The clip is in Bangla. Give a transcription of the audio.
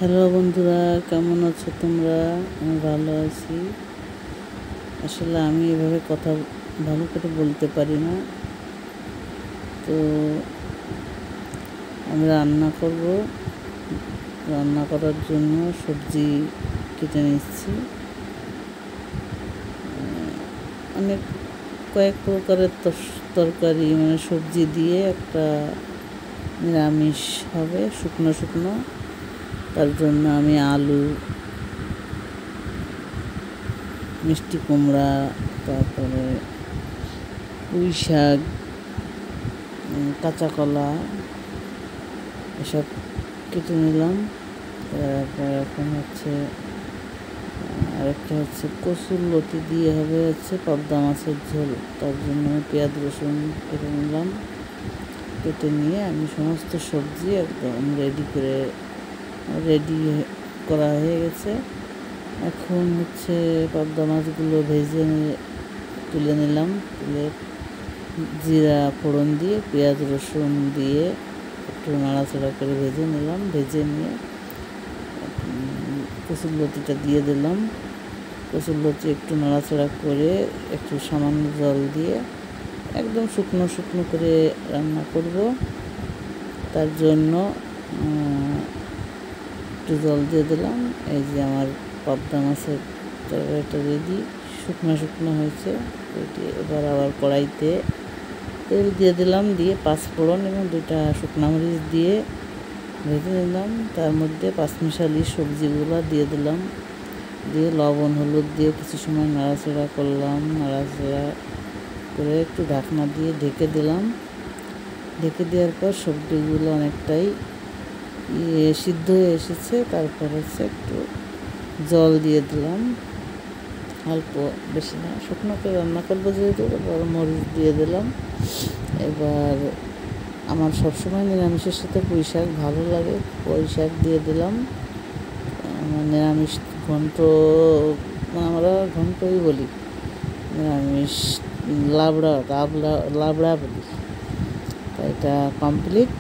হ্যালো বন্ধুরা, কেমন আছো তোমরা? আমি ভালো আছি। আসলে আমি এভাবে কথা ভালো করে বলতে পারি না, তো আমি রান্না করব। রান্না করার জন্য সবজি কেটে নিচ্ছি। অনেক কয়েক প্রকারের তরকারি মানে সবজি দিয়ে একটা নিরামিষ হবে, শুকনো শুকনো। তার জন্য আমি আলু, মিষ্টি কুমড়া, তারপরে পুঁই শাক, কাঁচা কলা এসব কেটে নিলাম। তারপর এখন আরেকটা কচুর লতি দিয়ে হবে পাবদা মাছের ঝোল। তার জন্য আমি পেঁয়াজ রসুন কেটে নিলাম। কেটে নিয়ে আমি সমস্ত সবজি একদম রেডি করা হয়ে গেছে। এখন পাবদা মাছগুলো ভেজে তুলে নিলাম। তুলে জিরা ফোড়ন দিয়ে পেঁয়াজ রসুন দিয়ে একটু নাড়াচাড়া করে ভেজে নিলাম। ভেজে নিয়ে কচুর লতিটা দিয়ে দিলাম। কচুর লতি একটু নাড়াচাড়া করে একটু সামান্য জল দিয়ে একদম শুকনো শুকনো করে রান্না করব। তার জন্য একটু জল দিয়ে দিলাম। এই যে আমার পাবদা মাছের তরকারিটা রেডি, শুকনো শুকনো হয়েছে। এবার আবার কড়াইতে তেল দিয়ে দিলাম, দিয়ে পাঁচফোড়ন এবং 2টা শুকনো মরিচ দিয়ে ভেজে নিলাম। তার মধ্যে পাঁচমিশালি সবজিগুলো দিয়ে দিলাম। দিয়ে লবণ হলুদ দিয়ে কিছু সময় নাড়াচাড়া করলাম। নাড়াচাড়া করে একটু ঢাকনা দিয়ে ঢেকে দিলাম। ঢেকে দেওয়ার পর সবজিগুলো অনেকটাই সিদ্ধ হয়ে এসেছে। তারপর একটু জল দিয়ে দিলাম, অল্প, বেশি না, শুকনো করে রান্না করবো যেহেতু। তারপর মরিচ দিয়ে দিলাম। এবার আমার সবসময় নিরামিষের সাথে পুঁই শাক ভালো লাগে, পুঁই শাক দিয়ে দিলাম। নিরামিষ ঘন্ট, আমরা ঘন্টই বলি, নিরামিষ লাবড়া বলি। এটা কমপ্লিট।